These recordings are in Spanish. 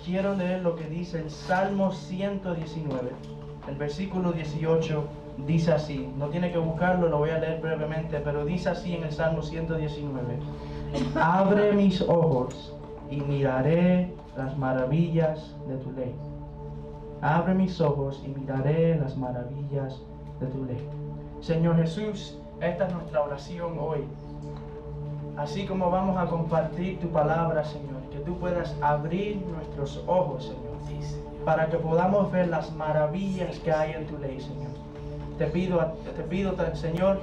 quiero leer lo que dice el Salmo 119, el versículo 18. Dice así, no tiene que buscarlo, lo voy a leer brevemente, pero dice así en el Salmo 119: abre mis ojos y miraré las maravillas de tu ley. Abre mis ojos y miraré las maravillas de tu ley. Señor Jesús, esta es nuestra oración hoy. Así como vamos a compartir tu palabra, Señor, que tú puedas abrir nuestros ojos, Señor, para que podamos ver las maravillas que hay en tu ley, Señor. Te pido, Señor,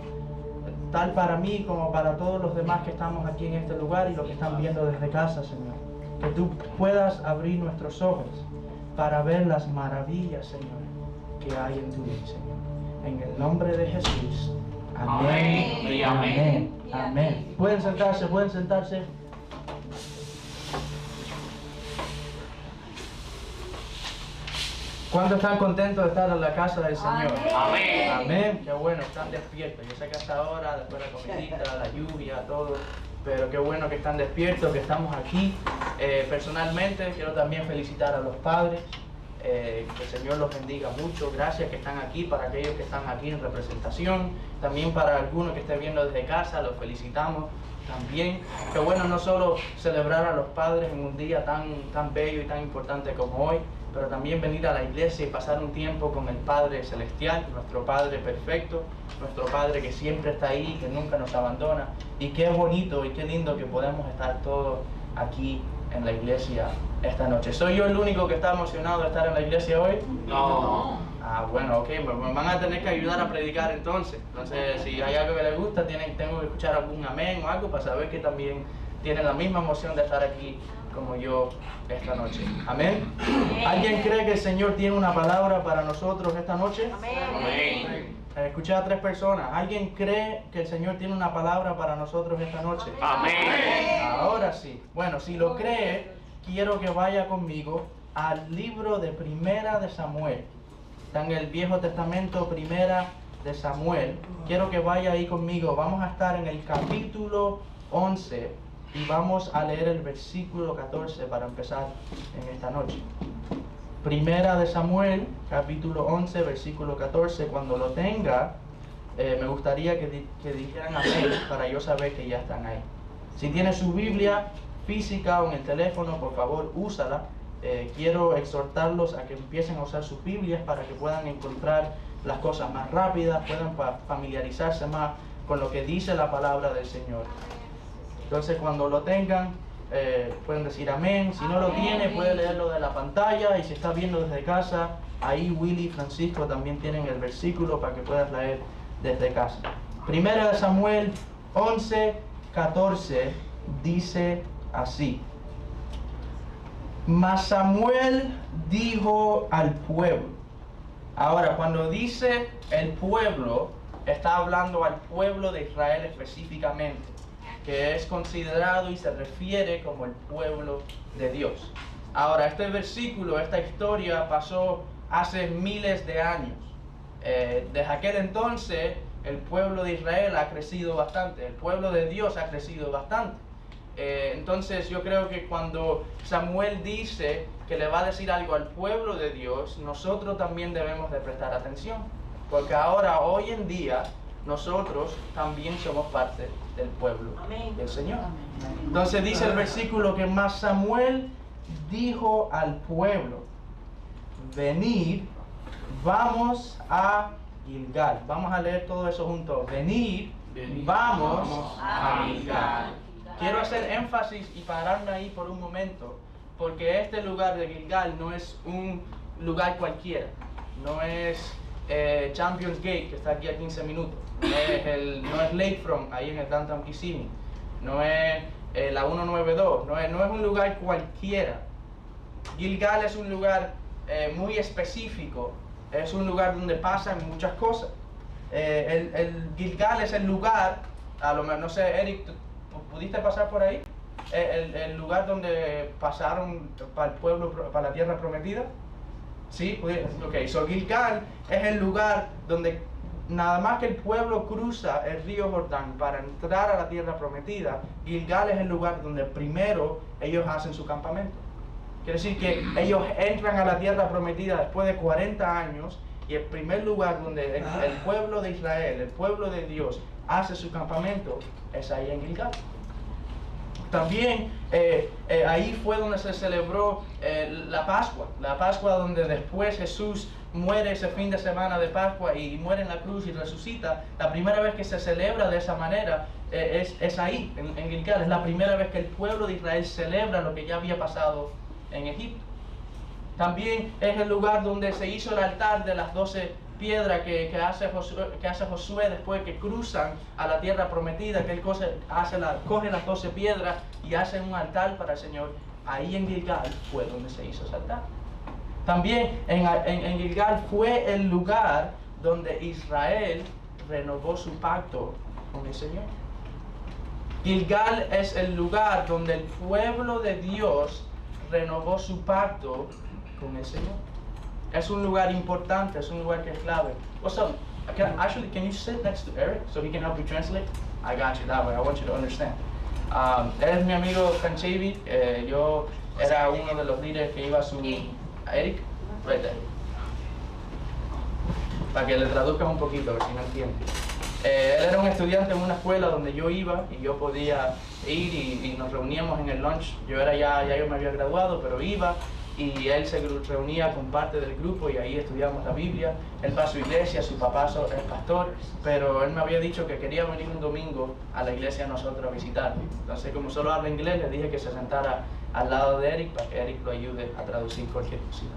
tal para mí como para todos los demás que estamos aquí en este lugar y los que están viendo desde casa, Señor, que tú puedas abrir nuestros ojos para ver las maravillas, Señor, que hay en tu ley, Señor. En el nombre de Jesús. Amén. Amén. Amén. Amén. Pueden sentarse, pueden sentarse. ¿Cuántos están contentos de estar en la casa del Señor? Amén. Amén. Qué bueno, están despiertos. Yo sé que hasta ahora, después de la comidita, la lluvia, todo, pero qué bueno que están despiertos, que estamos aquí. Personalmente, quiero también felicitar a los padres. Que el Señor los bendiga mucho. Gracias que están aquí, para aquellos que están aquí en representación. También para algunos que estén viendo desde casa, los felicitamos también. Qué bueno no solo celebrar a los padres en un día tan bello y tan importante como hoy, pero también venir a la iglesia y pasar un tiempo con el Padre Celestial, nuestro Padre perfecto, nuestro Padre que siempre está ahí, que nunca nos abandona. Y qué bonito y qué lindo que podemos estar todos aquí en la iglesia esta noche. ¿Soy yo el único que está emocionado de estar en la iglesia hoy? No. Ah, bueno, ok, me van a tener que ayudar a predicar entonces. Entonces, si hay algo que les gusta, tengo que escuchar algún amén o algo para saber que también tienen la misma emoción de estar aquí como yo esta noche. ¿Amén? ¿Alguien cree que el Señor tiene una palabra para nosotros esta noche? Amén. Escuché a 3 personas. ¿Alguien cree que el Señor tiene una palabra para nosotros esta noche? Amén. Ahora sí. Bueno, si lo cree, quiero que vaya conmigo al libro de Primera de Samuel. Está en el Viejo Testamento, Primera de Samuel. Quiero que vaya ahí conmigo. Vamos a estar en el capítulo 11 y vamos a leer el versículo 14 para empezar en esta noche. Primera de Samuel, capítulo 11, versículo 14. Cuando lo tenga, me gustaría que dijeran amén para yo saber que ya están ahí. Si tiene su Biblia física o en el teléfono, por favor, úsala. Quiero exhortarlos a que empiecen a usar sus Biblias para que puedan encontrar las cosas más rápidas, puedan familiarizarse más con lo que dice la palabra del Señor. Entonces, cuando lo tengan, pueden decir amén. Si no lo tiene, puede leerlo de la pantalla. Y si está viendo desde casa, ahí Willy y Francisco también tienen el versículo para que puedas leer desde casa. Primera de Samuel 11, 14 dice así: Mas Samuel dijo al pueblo. Ahora, cuando dice el pueblo, está hablando al pueblo de Israel específicamente, que es considerado y se refiere como el pueblo de Dios. Ahora, este versículo, esta historia pasó hace miles de años. Desde aquel entonces, el pueblo de Israel ha crecido bastante, el pueblo de Dios ha crecido bastante. Entonces yo creo que cuando Samuel dice que le va a decir algo al pueblo de Dios, nosotros también debemos de prestar atención, porque ahora, hoy en día, nosotros también somos parte del pueblo del Señor. Entonces dice el versículo que más Samuel dijo al pueblo: venid, vamos a Gilgal. Vamos a leer todo eso juntos. Venid, vamos a Gilgal. Quiero hacer énfasis y pararme ahí por un momento, porque este lugar de Gilgal no es un lugar cualquiera. No es Champions Gate, que está aquí a 15 minutos. No es Lakefront, ahí en el Downtown Kissimmee. No es la 192. No es un lugar cualquiera. Gilgal es un lugar muy específico. Es un lugar donde pasan muchas cosas. El Gilgal es el lugar, a lo mejor, no sé, Eric, ¿pudiste pasar por ahí? El lugar donde pasaron para el pueblo, para la tierra prometida. ¿Sí? Ok, so Gilgal es el lugar donde nada más que el pueblo cruza el río Jordán para entrar a la tierra prometida. Gilgal es el lugar donde primero ellos hacen su campamento. Quiere decir que ellos entran a la tierra prometida después de 40 años y el primer lugar donde el pueblo de Israel, el pueblo de Dios, hace su campamento es ahí en Gilgal. También ahí fue donde se celebró la Pascua donde después Jesús muere ese fin de semana de Pascua y muere en la cruz y resucita. La primera vez que se celebra de esa manera es ahí, en Gilgal. Es la primera vez que el pueblo de Israel celebra lo que ya había pasado en Egipto. También es el lugar donde se hizo el altar de las 12 piedras que hace Josué después que cruzan a la tierra prometida, que él coge las 12 piedras y hace un altar para el Señor. Ahí en Gilgal fue donde se hizo ese altar. También en Gilgal fue el lugar donde Israel renovó su pacto con el Señor. Gilgal es el lugar donde el pueblo de Dios renovó su pacto con el Señor. Es un lugar importante, es un lugar que es clave. Also, can you sit next to Eric so he can help you translate? I got you that way. I want you to understand. Él es mi amigo Kanchevi. Yo era uno de los líderes que iba a su... Eric, right there. Para que le traduzcas un poquito, a ver si no entiende. Él era un estudiante en una escuela donde yo iba y yo podía ir y nos reuníamos en el lunch. Ya yo me había graduado, pero iba y él se reunía con parte del grupo y ahí estudiamos la Biblia. Él va a su iglesia, su papá es pastor, pero él me había dicho que quería venir un domingo a la iglesia a nosotros a visitarlo. Entonces, como solo habla inglés, le dije que se sentara al lado de Eric para que Eric lo ayude a traducir cualquier cosita.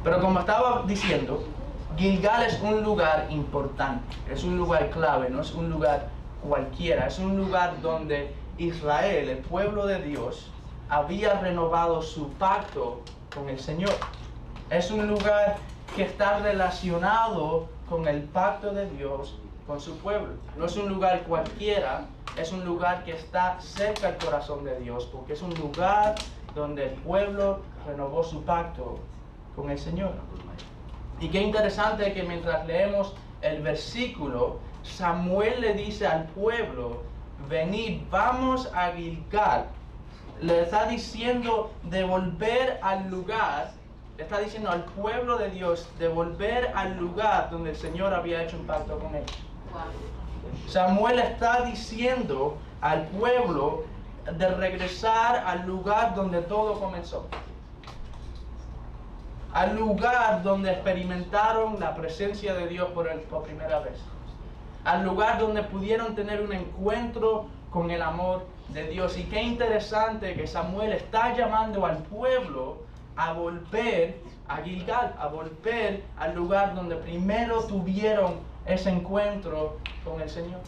Pero como estaba diciendo, Gilgal es un lugar importante, es un lugar clave, no es un lugar cualquiera, es un lugar donde Israel, el pueblo de Dios, había renovado su pacto con el Señor. Es un lugar que está relacionado con el pacto de Dios con su pueblo. No es un lugar cualquiera, es un lugar que está cerca al corazón de Dios, porque es un lugar donde el pueblo renovó su pacto con el Señor. Y qué interesante que mientras leemos el versículo, Samuel le dice al pueblo: venid, vamos a Gilgal. Le está diciendo de volver al lugar, le está diciendo al pueblo de Dios de volver al lugar donde el Señor había hecho un pacto con ellos. Samuel está diciendo al pueblo de regresar al lugar donde todo comenzó. Al lugar donde experimentaron la presencia de Dios por primera vez. Al lugar donde pudieron tener un encuentro con el amor de Dios. Y qué interesante que Samuel está llamando al pueblo a volver a Gilgal, a volver al lugar donde primero tuvieron ese encuentro con el Señor.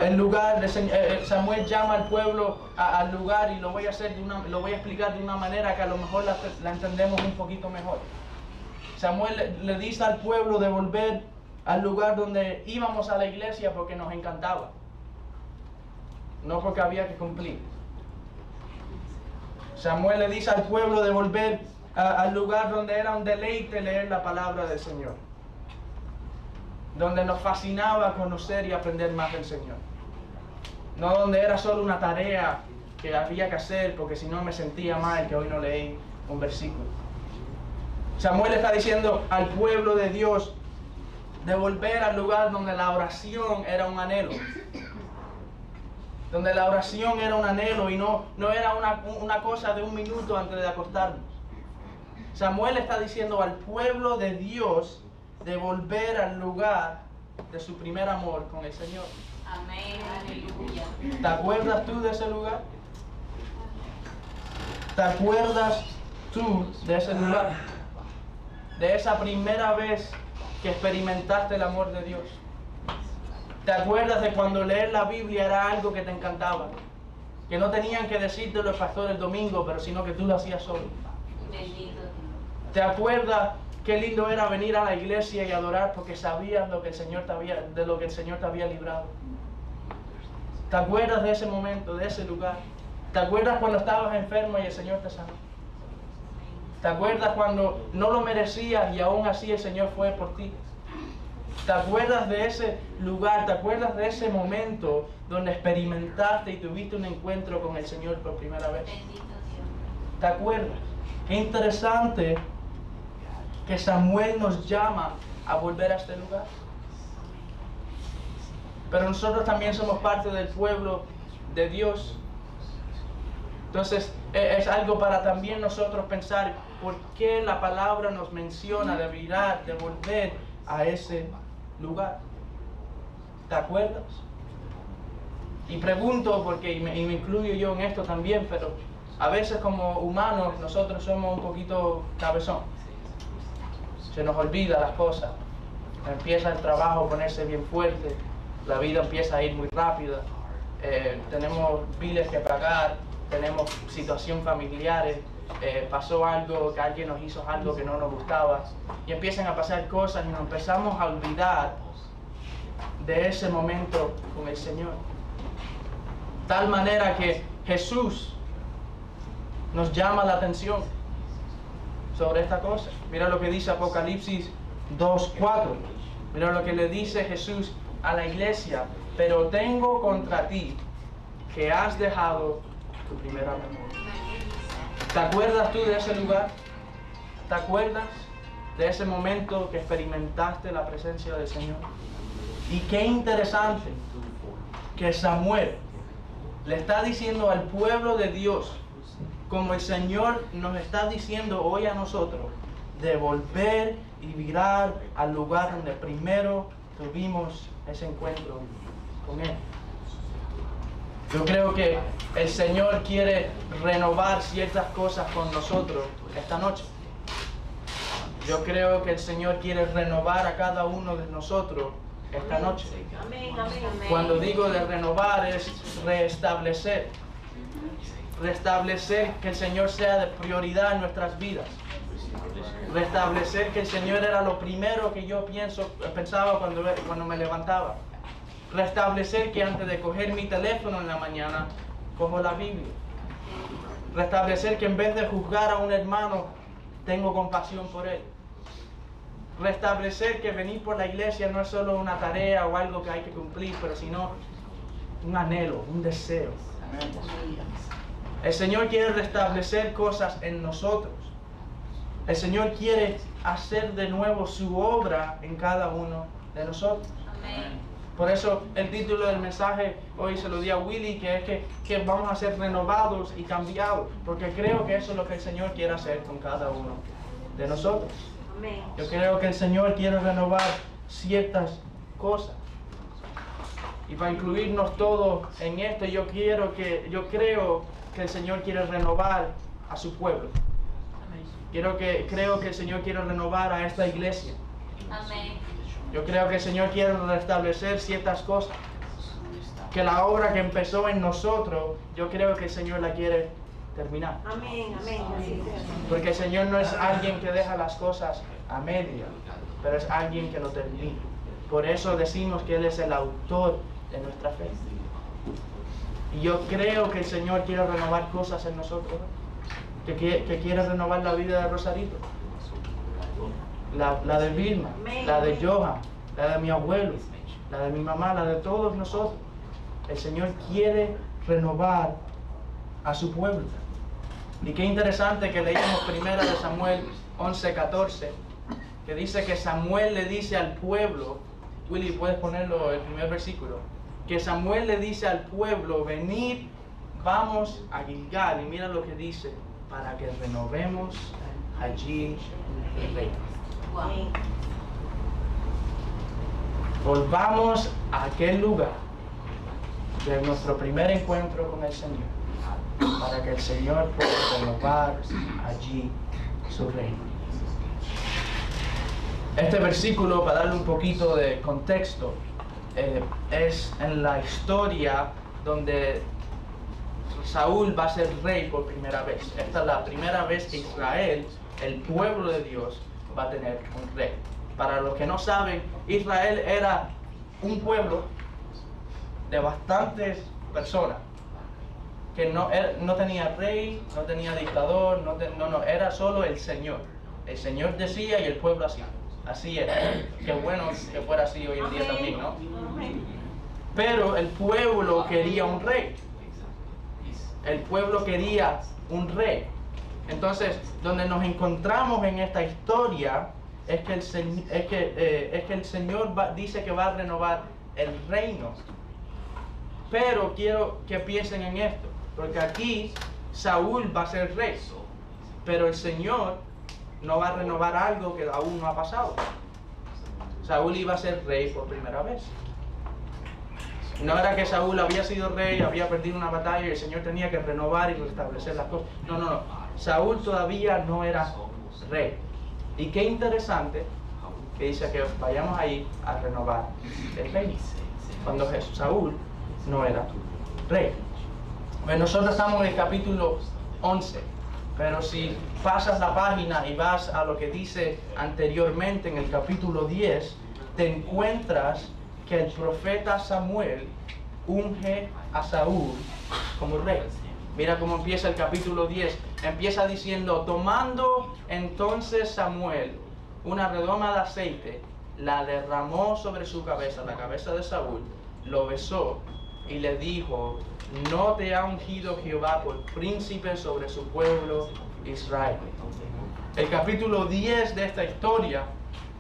El lugar de Samuel llama al pueblo al lugar, y lo voy a explicar de una manera que a lo mejor la entendemos un poquito mejor. Samuel le dice al pueblo de volver al lugar donde íbamos a la iglesia porque nos encantaba, no porque había que cumplir. Samuel le dice al pueblo de volver al lugar donde era un deleite leer la palabra del Señor, donde nos fascinaba conocer y aprender más del Señor, no donde era solo una tarea que había que hacer porque si no me sentía mal que hoy no leí un versículo. Samuel está diciendo al pueblo de Dios de volver al lugar donde la oración era un anhelo, donde la oración era un anhelo y no era una cosa de un minuto antes de acostarnos. Samuel está diciendo al pueblo de Dios de volver al lugar de su primer amor con el Señor. Amén, aleluya. ¿Te acuerdas tú de ese lugar? ¿Te acuerdas tú de ese lugar? De esa primera vez que experimentaste el amor de Dios. ¿Te acuerdas de cuando leer la Biblia era algo que te encantaba? Que no tenían que decírtelo el pastor el domingo, pero sino que tú lo hacías solo. Bendito. ¿Te acuerdas qué lindo era venir a la iglesia y adorar porque sabías de lo que el Señor te había librado? ¿Te acuerdas de ese momento, de ese lugar? ¿Te acuerdas cuando estabas enfermo y el Señor te sanó? ¿Te acuerdas cuando no lo merecías y aún así el Señor fue por ti? ¿Te acuerdas de ese lugar? ¿Te acuerdas de ese momento donde experimentaste y tuviste un encuentro con el Señor por primera vez? Bendito Dios. ¿Te acuerdas? Qué interesante que Samuel nos llama a volver a este lugar. Pero nosotros también somos parte del pueblo de Dios. Entonces es algo para también nosotros pensar por qué la palabra nos menciona de virar, de volver a ese lugar. ¿Te acuerdas? Y pregunto, porque y me incluyo yo en esto también, pero a veces como humanos nosotros somos un poquito cabezón. Se nos olvida las cosas. Empieza el trabajo a ponerse bien fuerte, la vida empieza a ir muy rápida, tenemos biles que pagar, tenemos situaciones familiares, pasó algo, que alguien nos hizo algo que no nos gustaba, y empiezan a pasar cosas y nos empezamos a olvidar de ese momento con el Señor. Tal manera que Jesús nos llama la atención sobre esta cosa. Mira lo que dice Apocalipsis 2:4. Mira lo que le dice Jesús a la iglesia. Pero tengo contra ti que has dejado tu primer amor. ¿Te acuerdas tú de ese lugar? ¿Te acuerdas de ese momento que experimentaste la presencia del Señor? Y qué interesante que Samuel le está diciendo al pueblo de Dios, como el Señor nos está diciendo hoy a nosotros, de volver y virar al lugar donde primero tuvimos ese encuentro con Él. Yo creo que el Señor quiere renovar ciertas cosas con nosotros esta noche. Yo creo que el Señor quiere renovar a cada uno de nosotros esta noche. Amén, amén, amén. Cuando digo de renovar es restablecer. Restablecer que el Señor sea de prioridad en nuestras vidas. Restablecer que el Señor era lo primero que yo pensaba cuando me levantaba. Restablecer que antes de coger mi teléfono en la mañana, cojo la Biblia. Restablecer que en vez de juzgar a un hermano, tengo compasión por él. Restablecer que venir por la iglesia no es solo una tarea o algo que hay que cumplir, pero sino un anhelo, un deseo. El Señor quiere restablecer cosas en nosotros. El Señor quiere hacer de nuevo su obra en cada uno de nosotros. Amén. Por eso el título del mensaje hoy se lo di a Willy, que es que vamos a ser renovados y cambiados, porque creo que eso es lo que el Señor quiere hacer con cada uno de nosotros. Amén. Yo creo que el Señor quiere renovar ciertas cosas. Y para incluirnos todos en esto, yo creo que el Señor quiere renovar a su pueblo. Creo que el Señor quiere renovar a esta iglesia. Amén. Yo creo que el Señor quiere restablecer ciertas cosas. Que la obra que empezó en nosotros, yo creo que el Señor la quiere terminar. Amén, amén. Así sea. Porque el Señor no es alguien que deja las cosas a media, pero es alguien que lo termina. Por eso decimos que Él es el autor de nuestra fe. Y yo creo que el Señor quiere renovar cosas en nosotros. Que quiere renovar la vida de Rosarito. La de Vilma, la de Johan, la de mi abuelo, la de mi mamá, la de todos nosotros. El Señor quiere renovar a su pueblo. Y qué interesante que leíamos primero de Samuel 11:14, que dice que Samuel le dice al pueblo, Willy, puedes ponerlo el primer versículo, que Samuel le dice al pueblo, venid, vamos a Gilgal, y mira lo que dice, para que renovemos allí el reino. Wow. Volvamos a aquel lugar de nuestro primer encuentro con el Señor, para que el Señor pueda renovar allí su reino. Este versículo, para darle un poquito de contexto, es en la historia donde Saúl va a ser rey por primera vez. Esta es la primera vez que Israel, el pueblo de Dios, va a tener un rey. Para los que no saben, Israel era un pueblo de bastantes personas que no tenía rey, no tenía dictador, era solo el Señor. El Señor decía y el pueblo hacía. Así era. Qué bueno que fuera así hoy en día también, ¿no? Amén. Pero el pueblo quería un rey. El pueblo quería un rey. Entonces, donde nos encontramos en esta historia es que el Señor dice que va a renovar el reino. Pero quiero que piensen en esto, porque aquí Saúl va a ser rey, pero el Señor no va a renovar algo que aún no ha pasado. Saúl iba a ser rey por primera vez. No era que Saúl había sido rey, había perdido una batalla y el Señor tenía que renovar y restablecer las cosas. No. Saúl todavía no era rey. Y qué interesante que dice que vayamos ahí a renovar el reino. Cuando Saúl no era rey. Pues nosotros estamos en el capítulo 11. Pero si pasas la página y vas a lo que dice anteriormente en el capítulo 10, te encuentras que el profeta Samuel unge a Saúl como rey. Mira cómo empieza el capítulo 10. Empieza diciendo: tomando entonces Samuel una redoma de aceite, la derramó sobre su cabeza, la cabeza de Saúl, lo besó y le dijo: no te ha ungido Jehová por príncipe sobre su pueblo Israel. El capítulo 10 de esta historia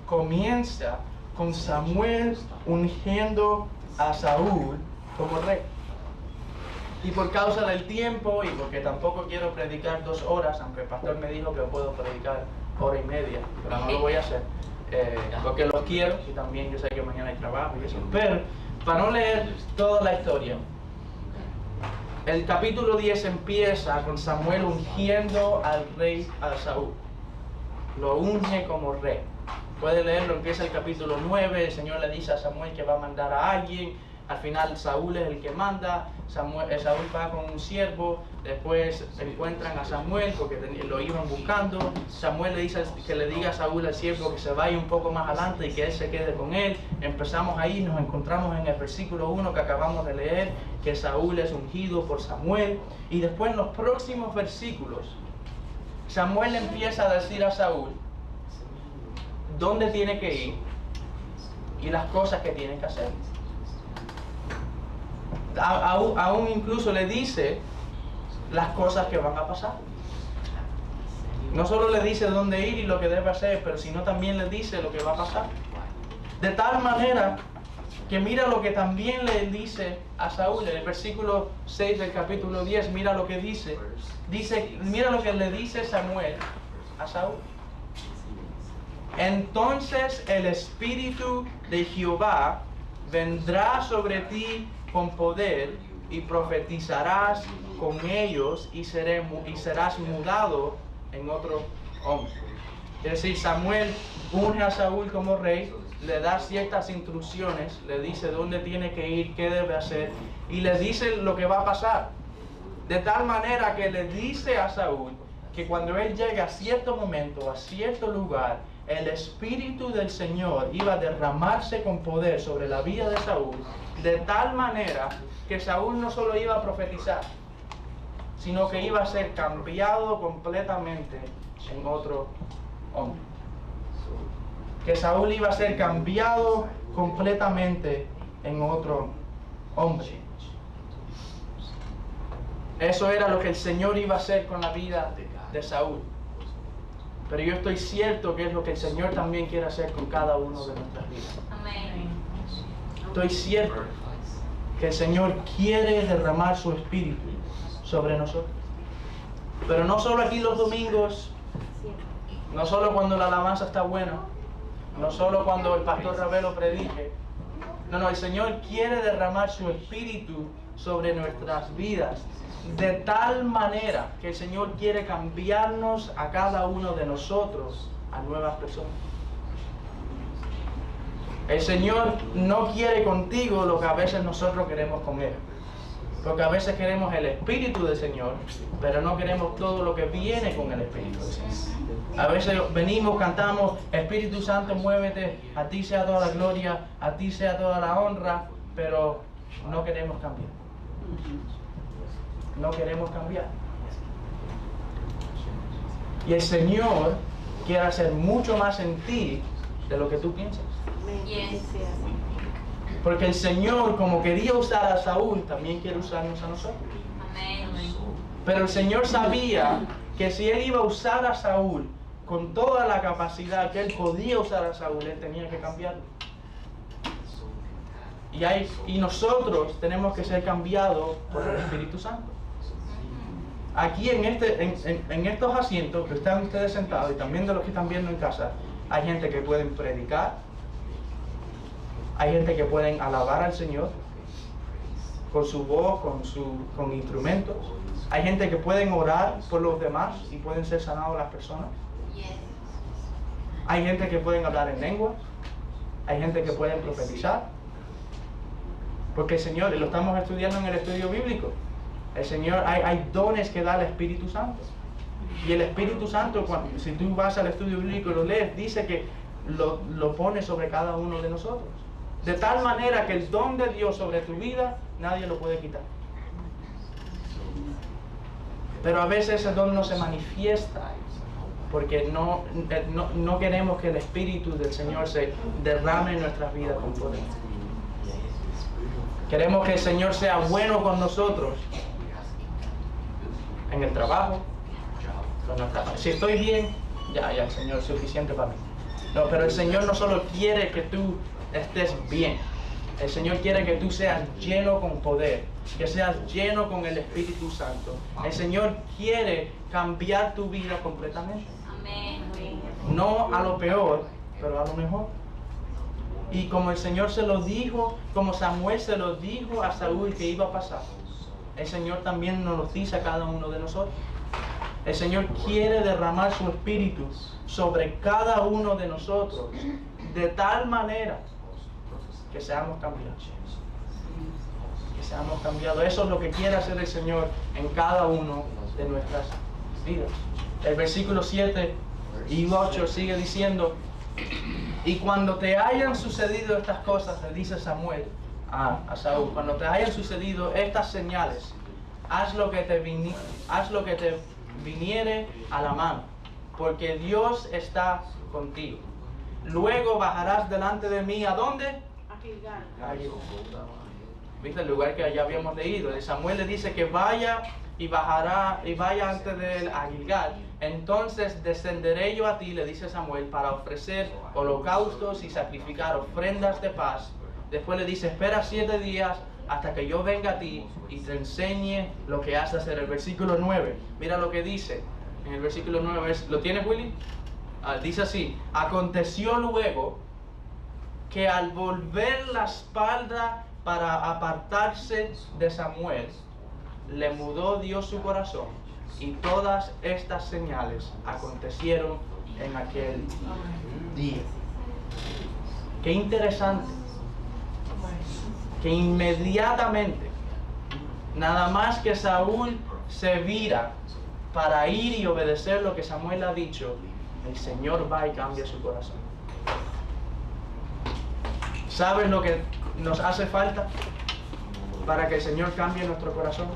comienza con Samuel ungiendo a Saúl como rey. Y por causa del tiempo, y porque tampoco quiero predicar 2 horas, aunque el pastor me dijo que puedo predicar 1 hora y media, pero no lo voy a hacer, porque los quiero, y también yo sé que mañana hay trabajo y eso. Pero para no leer toda la historia, el capítulo 10 empieza con Samuel ungiendo al rey, a Saúl. Lo unge como rey. Puede leerlo, empieza el capítulo 9, el Señor le dice a Samuel que va a mandar a alguien. Al final Saúl es el que manda. Saúl va con un siervo. Después encuentran a Samuel porque lo iban buscando. Samuel le dice que le diga a Saúl al siervo que se vaya un poco más adelante y que él se quede con él. Empezamos ahí, nos encontramos en el versículo 1 que acabamos de leer, que Saúl es ungido por Samuel. Y después en los próximos versículos, Samuel empieza a decir a Saúl dónde tiene que ir y las cosas que tiene que hacer. Aún incluso le dice las cosas que van a pasar. No solo le dice dónde ir y lo que debe hacer, pero sino también le dice lo que va a pasar. De tal manera que mira lo que también le dice a Saúl en el versículo 6 del capítulo 10. Mira lo que dice. Mira lo que le dice Samuel a Saúl. Entonces el Espíritu de Jehová vendrá sobre ti con poder y profetizarás con ellos y serás mudado en otro hombre. Es decir, Samuel unge a Saúl como rey, le da ciertas instrucciones, le dice dónde tiene que ir, qué debe hacer y le dice lo que va a pasar. De tal manera que le dice a Saúl que cuando él llegue a cierto momento, a cierto lugar, el Espíritu del Señor iba a derramarse con poder sobre la vida de Saúl, de tal manera que Saúl no solo iba a profetizar, sino que iba a ser cambiado completamente en otro hombre. Que Saúl iba a ser cambiado completamente en otro hombre. Eso era lo que el Señor iba a hacer con la vida de Saúl. Pero yo estoy cierto que es lo que el Señor también quiere hacer con cada uno de nuestras vidas. Amén. Estoy cierto que el Señor quiere derramar su Espíritu sobre nosotros. Pero no solo aquí los domingos, no solo cuando la alabanza está buena, no solo cuando el pastor Ravelo predique. No, el Señor quiere derramar su Espíritu sobre nuestras vidas. De tal manera que el Señor quiere cambiarnos a cada uno de nosotros a nuevas personas. El Señor no quiere contigo lo que a veces nosotros queremos con Él. Porque a veces queremos el Espíritu del Señor, pero no queremos todo lo que viene con el Espíritu del Señor. A veces venimos, cantamos, Espíritu Santo, muévete, a ti sea toda la gloria, a ti sea toda la honra, pero no queremos cambiar. No queremos cambiar. Y el Señor quiere hacer mucho más en ti de lo que tú piensas. Amén. Yes. Así sea. Porque el Señor, como quería usar a Saúl, también quiere usarnos a nosotros. Amén. Pero el Señor sabía que si Él iba a usar a Saúl con toda la capacidad que Él podía usar a Saúl, Él tenía que cambiarlo. Y nosotros tenemos que ser cambiados por el Espíritu Santo. Aquí en estos asientos que están ustedes sentados y también de los que están viendo en casa, hay gente que pueden predicar, hay gente que pueden alabar al Señor con su voz, con instrumentos. Hay gente que pueden orar por los demás y pueden ser sanados las personas. Yes. Hay gente que pueden hablar en lenguas. Hay gente que pueden profetizar. Porque el Señor, lo estamos estudiando en el estudio bíblico, el Señor, hay dones que da el Espíritu Santo. Y el Espíritu Santo, si tú vas al estudio bíblico y lo lees, dice que lo pone sobre cada uno de nosotros. De tal manera que el don de Dios sobre tu vida, nadie lo puede quitar. Pero a veces ese don no se manifiesta porque no queremos que el Espíritu del Señor se derrame en nuestras vidas con poder. Queremos que el Señor sea bueno con nosotros en el trabajo, si estoy bien, ya el Señor es suficiente para mí. No, pero el Señor no solo quiere que tú estés bien, el Señor quiere que tú seas lleno con poder, que seas lleno con el Espíritu Santo. El Señor quiere cambiar tu vida completamente. Amén. No a lo peor, pero a lo mejor. Y como el Señor se lo dijo, como Samuel se lo dijo a Saúl que iba a pasar, el Señor también nos lo dice a cada uno de nosotros. El Señor quiere derramar su Espíritu sobre cada uno de nosotros de tal manera que seamos cambiados. Que seamos cambiados. Eso es lo que quiere hacer el Señor en cada uno de nuestras vidas. El versículo 7 y 8 sigue diciendo: y cuando te hayan sucedido estas cosas, le dice Samuel a Saúl, cuando te hayan sucedido estas señales, haz lo que te viniere a la mano, porque Dios está contigo. Luego bajarás delante de mí, ¿a dónde? A Gilgal. A Gilgal. ¿Viste el lugar que allá habíamos leído? Samuel le dice que vaya y vaya antes de él a Gilgal. Entonces descenderé yo a ti, le dice Samuel, para ofrecer holocaustos y sacrificar ofrendas de paz. Después le dice: espera 7 días hasta que yo venga a ti y te enseñe lo que has de hacer. El versículo 9, mira lo que dice en el versículo 9. ¿Lo tienes, Willy? Dice así: aconteció luego que al volver la espalda para apartarse de Samuel, le mudó Dios su corazón, y todas estas señales acontecieron en aquel día. Qué interesante que inmediatamente, nada más que Saúl se vira para ir y obedecer lo que Samuel ha dicho, el Señor va y cambia su corazón. ¿Sabes lo que nos hace falta para que el Señor cambie nuestro corazón?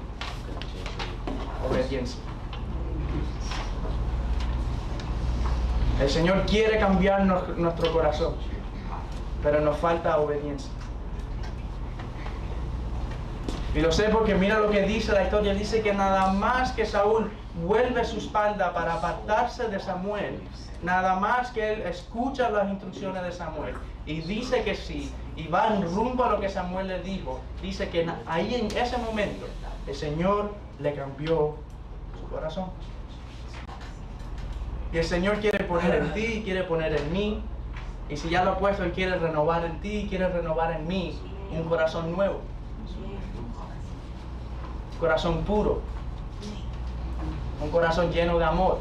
Obediencia. El Señor quiere cambiar nuestro corazón, pero nos falta obediencia. Y lo sé porque mira lo que dice la historia. Dice que nada más que Saúl vuelve su espalda para apartarse de Samuel, nada más que él escucha las instrucciones de Samuel y dice que sí, y va en rumbo a lo que Samuel le dijo, dice que ahí en ese momento el Señor le cambió su corazón. Y el Señor quiere poner en ti, quiere poner en mí, y si ya lo ha puesto, Él quiere renovar en ti, quiere renovar en mí un corazón nuevo, un corazón puro, un corazón lleno de amor,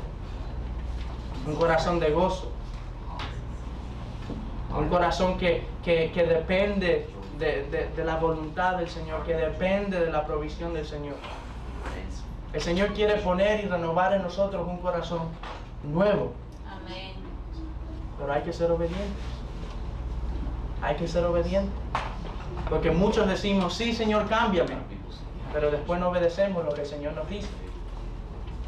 un corazón de gozo, un corazón que depende de la voluntad del Señor, que depende de la provisión del Señor. El Señor quiere poner y renovar en nosotros un corazón nuevo. Amén. Pero hay que ser obedientes. Hay que ser obedientes. Porque muchos decimos: sí, Señor, cámbiame. Pero después no obedecemos lo que el Señor nos dice.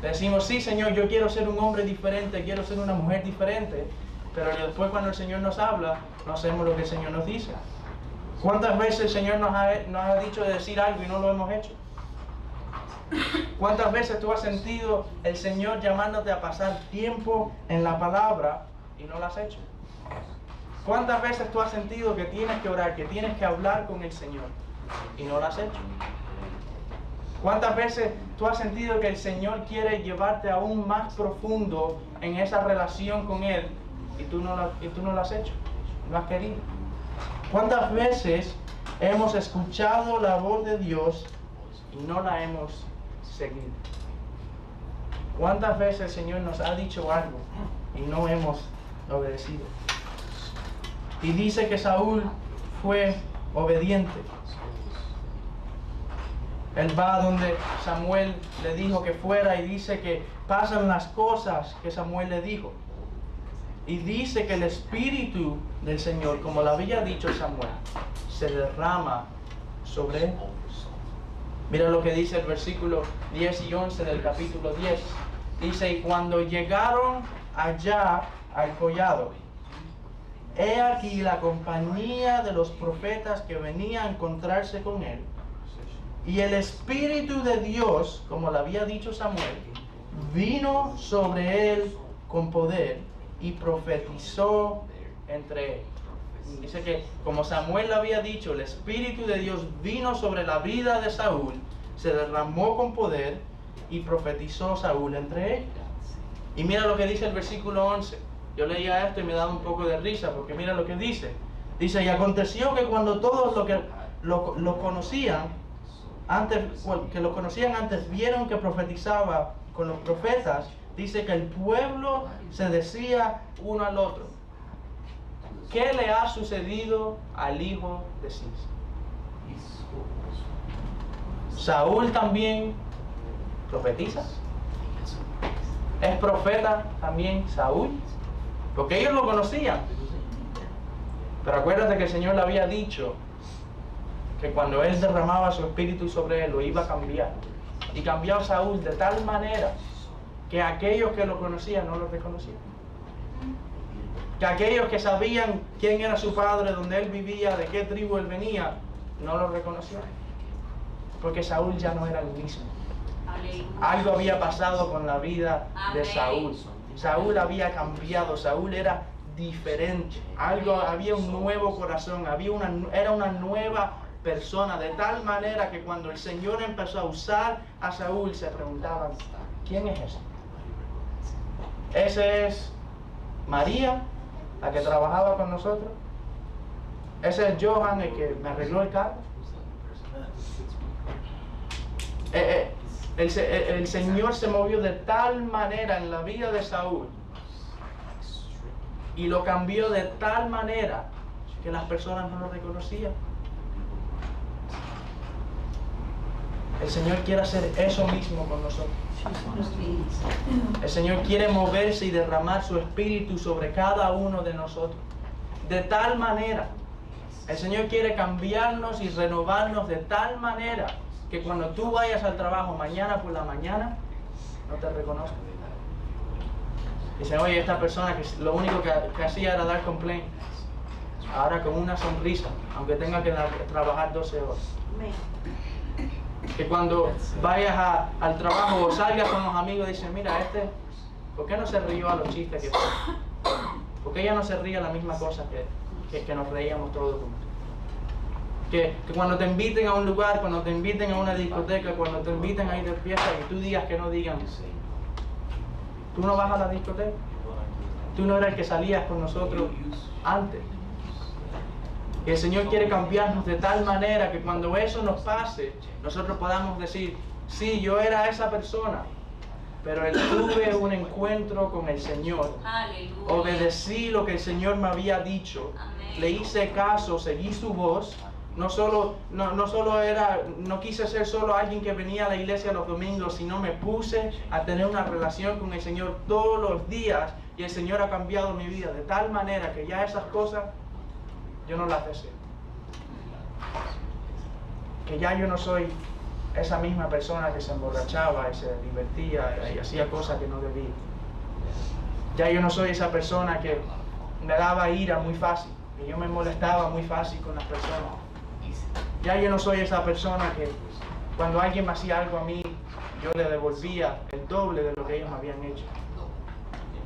Decimos: sí, Señor, yo quiero ser un hombre diferente, quiero ser una mujer diferente. pero después cuando el Señor nos habla, no hacemos lo que el Señor nos dice. ¿Cuántas veces el Señor nos ha dicho de decir algo y no lo hemos hecho? ¿Cuántas veces tú has sentido el Señor llamándote a pasar tiempo en la palabra y no lo has hecho? ¿Cuántas veces tú has sentido que tienes que orar, que tienes que hablar con el Señor y no lo has hecho? ¿Cuántas veces tú has sentido que el Señor quiere llevarte aún más profundo en esa relación con Él y tú no lo has hecho? No has querido. ¿Cuántas veces hemos escuchado la voz de Dios y no la hemos seguido? ¿Cuántas veces el Señor nos ha dicho algo y no hemos obedecido? Y dice que Saúl fue obediente. Él va donde Samuel le dijo que fuera y dice que pasan las cosas que Samuel le dijo. Y dice que el Espíritu del Señor, como lo había dicho Samuel, se derrama sobre él. Mira lo que dice el versículo 10 y 11 del capítulo 10. Dice, y cuando llegaron allá al collado, he aquí la compañía de los profetas que venía a encontrarse con él. Y el Espíritu de Dios, como le había dicho Samuel, vino sobre él con poder y profetizó entre ellos. Dice que como Samuel le había dicho, el Espíritu de Dios vino sobre la vida de Saúl, se derramó con poder y profetizó Saúl entre ellos. Y mira lo que dice el versículo 11. Yo leía esto y me daba un poco de risa porque mira lo que dice. Dice, y aconteció que cuando todos lo conocían, antes vieron que profetizaba con los profetas, dice que el pueblo se decía uno al otro, ¿qué le ha sucedido al hijo de Cis? Saúl también profetiza. ¿Es profeta también Saúl? Porque ellos lo conocían. Pero acuérdate que el Señor le había dicho que cuando Él derramaba su espíritu sobre él, lo iba a cambiar. Y cambió a Saúl de tal manera que aquellos que lo conocían no lo reconocían. Que aquellos que sabían quién era su padre, dónde él vivía, de qué tribu él venía, no lo reconocían. Porque Saúl ya no era el mismo. Algo había pasado con la vida de Saúl. Saúl había cambiado, Saúl era diferente. Había un nuevo corazón, era una nueva persona, de tal manera que cuando el Señor empezó a usar a Saúl, se preguntaban, ¿quién es ese? Ese es María, la que trabajaba con nosotros. Ese es Johan, el que me arregló el carro. El Señor se movió de tal manera en la vida de Saúl y lo cambió de tal manera que las personas no lo reconocían. El Señor quiere hacer eso mismo con nosotros. El Señor quiere moverse y derramar su espíritu sobre cada uno de nosotros. De tal manera, el Señor quiere cambiarnos y renovarnos de tal manera que cuando tú vayas al trabajo mañana por la mañana, no te reconozcan. Dicen, oye, esta persona que lo único que hacía era dar complaint, ahora con una sonrisa, aunque tenga que trabajar 12 horas. Que cuando vayas al trabajo o salgas con los amigos, dicen, mira, ¿por qué no se rió a los chistes que fue? ¿Por qué ella no se ríe a la misma cosa que nos reíamos todos juntos? Que cuando te inviten a un lugar, cuando te inviten a una discoteca, cuando te inviten a ir de fiesta y tú digas que no digan, tú no vas a la discoteca, tú no eres el que salías con nosotros antes. Y el Señor quiere cambiarnos de tal manera que cuando eso nos pase, nosotros podamos decir, sí, yo era esa persona, pero tuve un encuentro con el Señor. Aleluya. Obedecí lo que el Señor me había dicho. Amén. Le hice caso, seguí su voz. No quise ser solo alguien que venía a la iglesia los domingos, sino me puse a tener una relación con el Señor todos los días. Y el Señor ha cambiado mi vida de tal manera que ya esas cosas yo no las deseo. Que ya yo no soy esa misma persona que se emborrachaba y se divertía y hacía cosas que no debía. Ya yo no soy esa persona que me daba ira muy fácil, que yo me molestaba muy fácil con las personas. Ya yo no soy esa persona que cuando alguien me hacía algo a mí, yo le devolvía el doble de lo que ellos me habían hecho.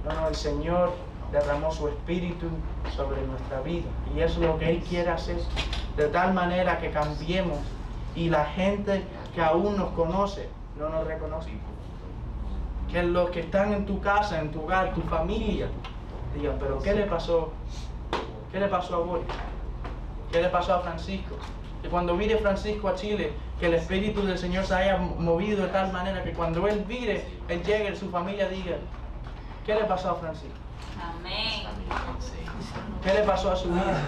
No, el Señor derramó su espíritu sobre nuestra vida y eso es lo que Él quiere hacer, de tal manera que cambiemos y la gente que aún nos conoce no nos reconoce. Que los que están en tu casa, en tu hogar, tu familia, digan, pero ¿qué le pasó? ¿Qué le pasó a Boy? ¿Qué le pasó a Francisco? Que cuando vire Francisco a Chile, que el Espíritu del Señor se haya movido de tal manera que cuando Él vire, Él llegue, su familia diga, ¿qué le pasó a Francisco? Amén. ¿Qué le pasó a su vida?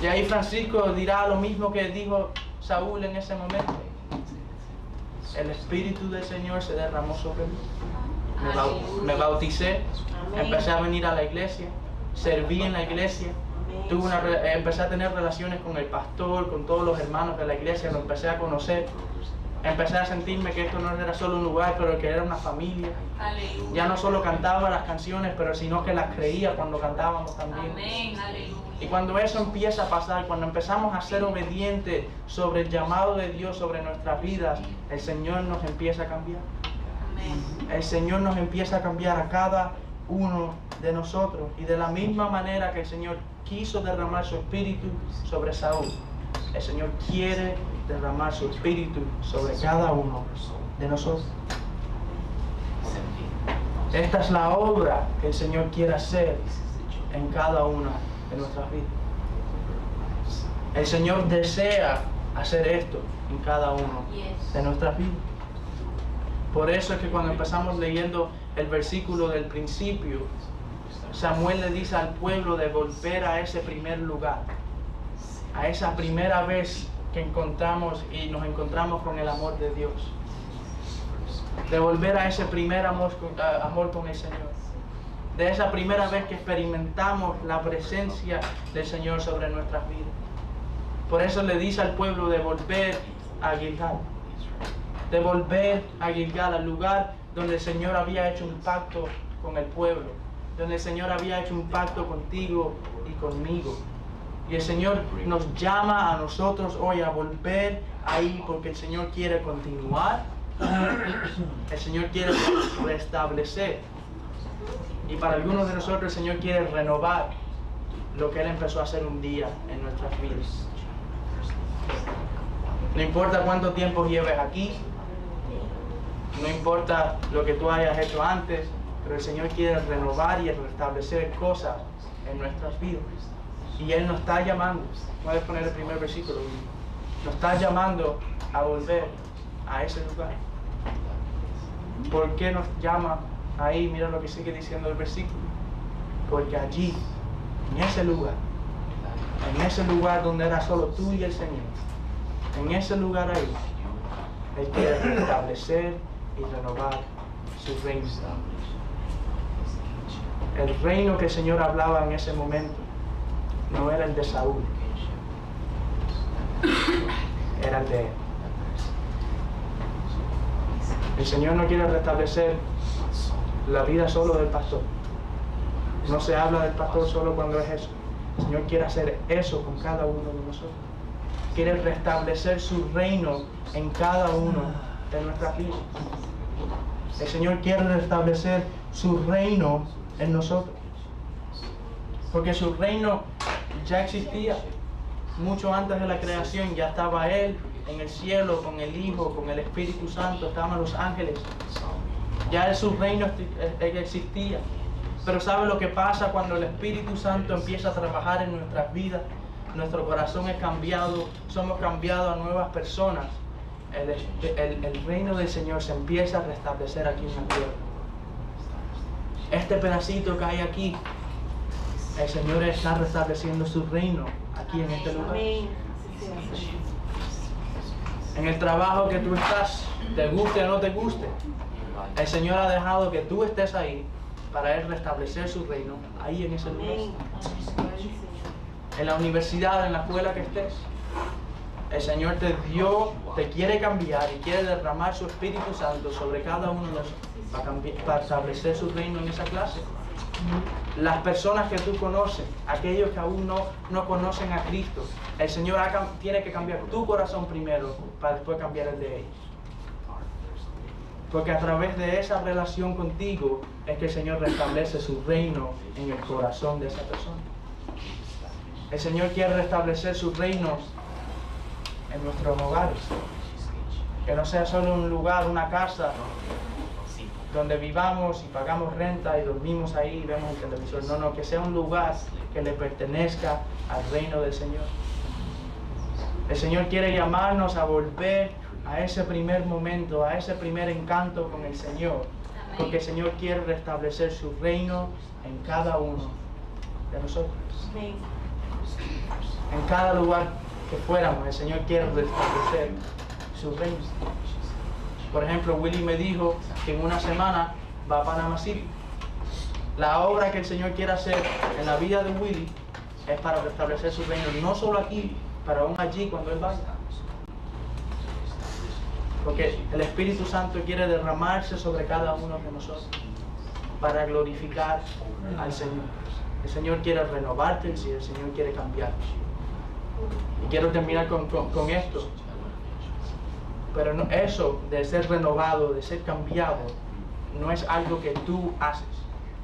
Y ahí Francisco dirá lo mismo que dijo Saúl en ese momento. El Espíritu del Señor se derramó sobre mí. Me bauticé, empecé a venir a la iglesia, serví en la iglesia, empecé a tener relaciones con el pastor, con todos los hermanos de la iglesia, lo empecé a conocer. Empecé a sentirme que esto no era solo un lugar, pero que era una familia. Aleluya. Ya no solo cantaba las canciones, pero sino que las creía cuando cantábamos también. Amén. Aleluya. Y cuando eso empieza a pasar, cuando empezamos a ser obedientes sobre el llamado de Dios sobre nuestras vidas, el Señor nos empieza a cambiar. Amén. El Señor nos empieza a cambiar a cada uno de nosotros. Y de la misma manera que el Señor quiso derramar su espíritu sobre Saúl, el Señor quiere derramar su espíritu sobre cada uno de nosotros. Esta es la obra que el Señor quiere hacer en cada una de nuestras vidas. El Señor desea hacer esto en cada uno de nuestras vidas. Por eso es que cuando empezamos leyendo el versículo del principio, Samuel le dice al pueblo de volver a ese primer lugar, a esa primera vez que encontramos y nos encontramos con el amor de Dios, de volver a ese primer amor con el Señor, de esa primera vez que experimentamos la presencia del Señor sobre nuestras vidas. Por eso le dice al pueblo de volver a Gilgal, de volver a Gilgal, al lugar donde el Señor había hecho un pacto con el pueblo, donde el Señor había hecho un pacto contigo y conmigo. Y el Señor nos llama a nosotros hoy a volver ahí porque el Señor quiere continuar, el Señor quiere restablecer. Y para algunos de nosotros el Señor quiere renovar lo que Él empezó a hacer un día en nuestras vidas. No importa cuánto tiempo lleves aquí, no importa lo que tú hayas hecho antes, pero el Señor quiere renovar y restablecer cosas en nuestras vidas. Y Él nos está llamando, puedes poner el primer versículo, nos está llamando a volver a ese lugar. ¿Por qué nos llama ahí? Mira lo que sigue diciendo el versículo. Porque allí, en ese lugar donde era solo tú y el Señor, en ese lugar ahí, Él quiere restablecer y renovar su reino. El reino que el Señor hablaba en ese momento no era el de Saúl, era el de Él. El Señor no quiere restablecer la vida solo del pastor. No se habla del pastor solo cuando es eso. El Señor quiere hacer eso con cada uno de nosotros. Quiere restablecer su reino en cada uno de nuestras vidas. El Señor quiere restablecer su reino en nosotros. Porque su reino ya existía. Mucho antes de la creación ya estaba Él en el cielo, con el Hijo, con el Espíritu Santo, estaban los ángeles. Ya su reino existía. Pero ¿sabe lo que pasa cuando el Espíritu Santo empieza a trabajar en nuestras vidas? Nuestro corazón es cambiado, somos cambiados a nuevas personas. El reino del Señor se empieza a restablecer aquí en la tierra. Este pedacito que hay aquí, el Señor está restableciendo su reino aquí en este lugar. En el trabajo que tú estás, te guste o no te guste, el Señor ha dejado que tú estés ahí para Él restablecer su reino ahí en ese lugar. En la universidad, en la escuela que estés, el Señor te quiere cambiar y quiere derramar su Espíritu Santo sobre cada uno de nosotros. para establecer su reino en esa clase. Las personas que tú conoces, aquellos que aún no conocen a Cristo, el Señor tiene que cambiar tu corazón primero para después cambiar el de ellos. Porque a través de esa relación contigo es que el Señor restablece su reino en el corazón de esa persona. El Señor quiere restablecer su reino en nuestros hogares. Que no sea solo un lugar, una casa donde vivamos y pagamos renta y dormimos ahí y vemos el televisor. No, que sea un lugar que le pertenezca al reino del Señor. El Señor quiere llamarnos a volver a ese primer momento, a ese primer encanto con el Señor. Porque el Señor quiere restablecer su reino en cada uno de nosotros. En cada lugar que fuéramos, el Señor quiere restablecer su reino. Por ejemplo, Willy me dijo que en una semana va a Panama City. La obra que el Señor quiere hacer en la vida de Willy es para restablecer su reino, no solo aquí, pero aún allí cuando Él vaya. Porque el Espíritu Santo quiere derramarse sobre cada uno de nosotros para glorificar al Señor. El Señor quiere renovarte y el Señor quiere cambiarte. Y quiero terminar con esto. Pero no, eso de ser renovado, de ser cambiado, no es algo que tú haces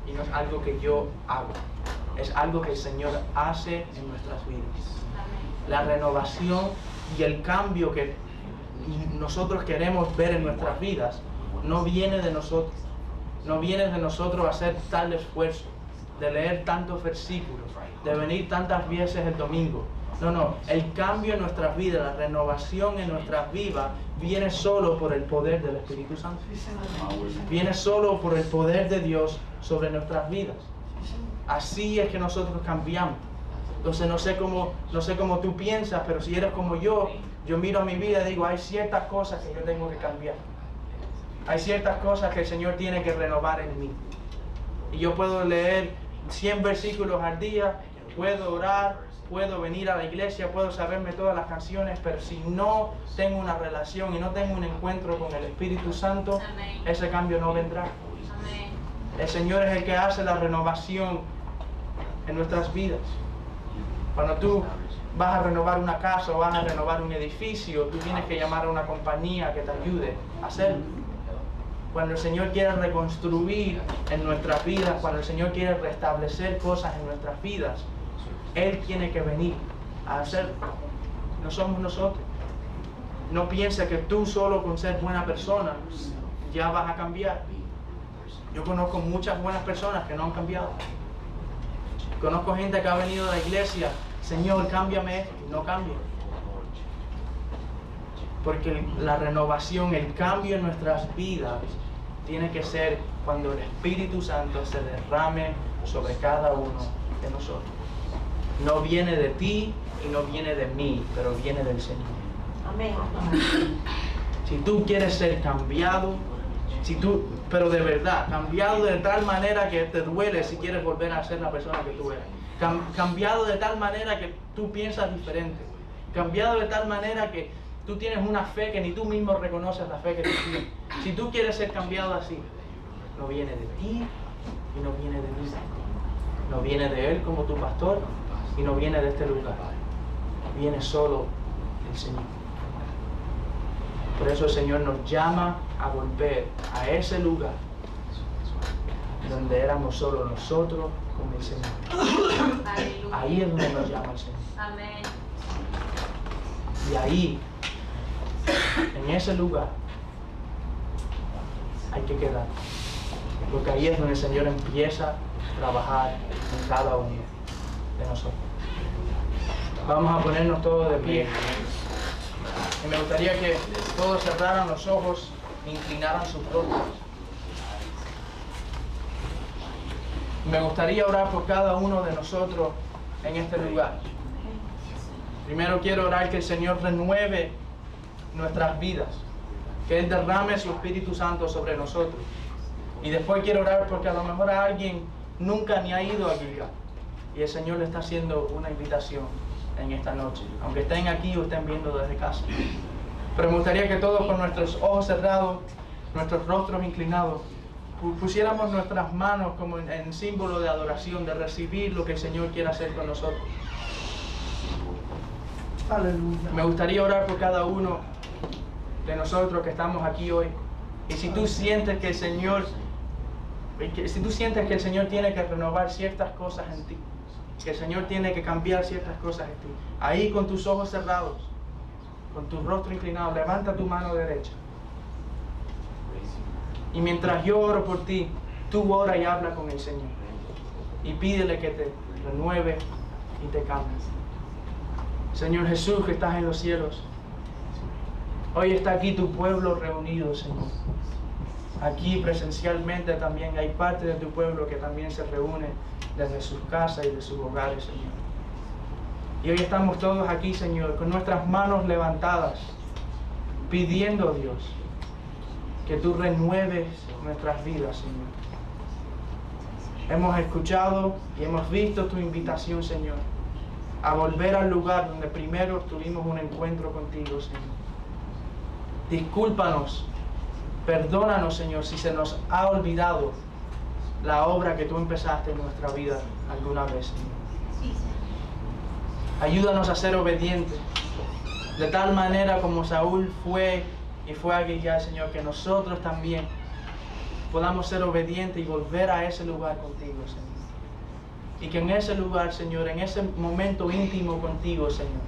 y no es algo que yo hago. Es algo que el Señor hace en nuestras vidas. La renovación y el cambio que nosotros queremos ver en nuestras vidas no viene de nosotros. No viene de nosotros hacer tal esfuerzo, de leer tantos versículos, de venir tantas veces el domingo. No, el cambio en nuestras vidas, la renovación en nuestras vidas viene solo por el poder del Espíritu Santo. Viene solo por el poder de Dios sobre nuestras vidas. Así es que nosotros cambiamos. Entonces no sé cómo tú piensas, pero si eres como yo miro a mi vida y digo, hay ciertas cosas que yo tengo que cambiar. Hay ciertas cosas que el Señor tiene que renovar en mí. Y yo puedo leer 100 versículos al día, puedo orar, puedo venir a la iglesia, puedo saberme todas las canciones, pero si no tengo una relación y no tengo un encuentro con el Espíritu Santo, ese cambio no vendrá. El Señor es el que hace la renovación en nuestras vidas. Cuando tú vas a renovar una casa o vas a renovar un edificio, tú tienes que llamar a una compañía que te ayude a hacerlo. Cuando el Señor quiere reconstruir en nuestras vidas, cuando el Señor quiere restablecer cosas en nuestras vidas, Él tiene que venir a hacerlo. No somos nosotros. No pienses que tú solo con ser buena persona ya vas a cambiar. Yo conozco muchas buenas personas que no han cambiado. Conozco gente que ha venido a la iglesia, Señor, cámbiame esto, y no cambia. Porque la renovación, el cambio en nuestras vidas tiene que ser cuando el Espíritu Santo se derrame sobre cada uno de nosotros. No viene de ti y no viene de mí, pero viene del Señor. Amén. Si tú quieres ser cambiado, pero de verdad, cambiado de tal manera que te duele si quieres volver a ser la persona que tú eres. Cambiado de tal manera que tú piensas diferente. Cambiado de tal manera que tú tienes una fe que ni tú mismo reconoces la fe que tú tienes. Si tú quieres ser cambiado así, no viene de ti y no viene de mí. No viene de Él como tu pastor y no viene de este lugar. Viene solo del Señor. Por eso el Señor nos llama a volver a ese lugar donde éramos solo nosotros con el Señor. Aleluya. Ahí es donde nos llama el Señor. Amén. Y ahí, en ese lugar, hay que quedar. Porque ahí es donde el Señor empieza a trabajar en cada uno de nosotros. Vamos a ponernos todos de pie. Y me gustaría que todos cerraran los ojos e inclinaran sus rostros. Me gustaría orar por cada uno de nosotros en este lugar. Primero quiero orar que el Señor renueve nuestras vidas, que Él derrame su Espíritu Santo sobre nosotros. Y después quiero orar porque a lo mejor a alguien nunca ni ha ido a Gilgal y el Señor le está haciendo una invitación en esta noche, aunque estén aquí o estén viendo desde casa. Pero me gustaría que todos con nuestros ojos cerrados, nuestros rostros inclinados, pusiéramos nuestras manos como en símbolo de adoración, de recibir lo que el Señor quiere hacer con nosotros. Aleluya. Me gustaría orar por cada uno de nosotros que estamos aquí hoy. Y si tú sientes que el Señor, tiene que renovar ciertas cosas en ti, que el Señor tiene que cambiar ciertas cosas en ti, ahí con tus ojos cerrados, con tu rostro inclinado, levanta tu mano derecha. Y mientras yo oro por ti, tú ora y habla con el Señor. Y pídele que te renueve y te cambie. Señor Jesús, que estás en los cielos, hoy está aquí tu pueblo reunido, Señor. Aquí presencialmente también hay parte de tu pueblo que también se reúne desde sus casas y de sus hogares, Señor. Y hoy estamos todos aquí, Señor, con nuestras manos levantadas, pidiendo, Dios, que tú renueves nuestras vidas, Señor. Hemos escuchado y hemos visto tu invitación, Señor, a volver al lugar donde primero tuvimos un encuentro contigo, Señor. Discúlpanos, perdónanos, Señor, si se nos ha olvidado la obra que tú empezaste en nuestra vida alguna vez, Señor. Ayúdanos a ser obedientes, de tal manera como Saúl fue y fue a Gilgal, Señor, que nosotros también podamos ser obedientes y volver a ese lugar contigo, Señor. Y que en ese lugar, Señor, en ese momento íntimo contigo, Señor,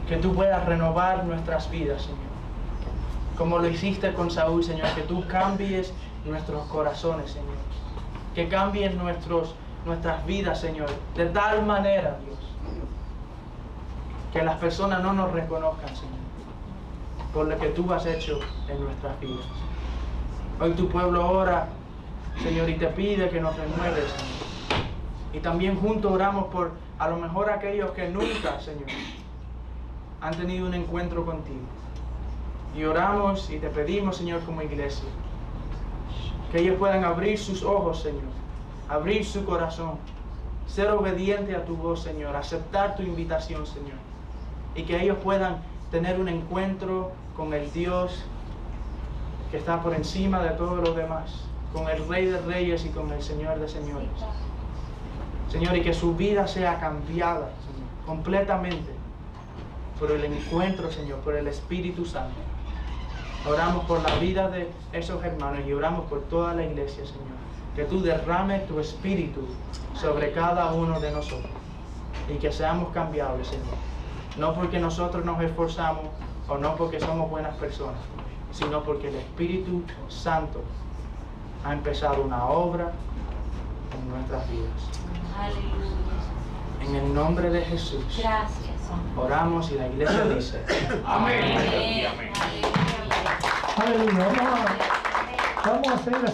que tú puedas renovar nuestras vidas, Señor. Como lo hiciste con Saúl, Señor, que tú cambies nuestros corazones, Señor. Que cambies nuestras vidas, Señor, de tal manera, Dios, que las personas no nos reconozcan, Señor, por lo que tú has hecho en nuestras vidas. Hoy tu pueblo ora, Señor, y te pide que nos renueves, Señor. Y también juntos oramos por a lo mejor aquellos que nunca, Señor, han tenido un encuentro contigo. Y oramos y te pedimos, Señor, como iglesia, que ellos puedan abrir sus ojos, Señor, abrir su corazón, ser obediente a tu voz, Señor, aceptar tu invitación, Señor, y que ellos puedan tener un encuentro con el Dios que está por encima de todos los demás, con el Rey de Reyes y con el Señor de Señores. Señor, y que su vida sea cambiada, Señor, completamente por el encuentro, Señor, por el Espíritu Santo. Oramos por la vida de esos hermanos y oramos por toda la iglesia, Señor. Que tú derrames tu Espíritu sobre cada uno de nosotros y que seamos cambiables, Señor. No porque nosotros nos esforzamos o no porque somos buenas personas, sino porque el Espíritu Santo ha empezado una obra en nuestras vidas. Aleluya. En el nombre de Jesús Gracias. oramos y la iglesia dice: Amén. Amén. Amén. Aleluya. Aleluya. Vamos a hacer así.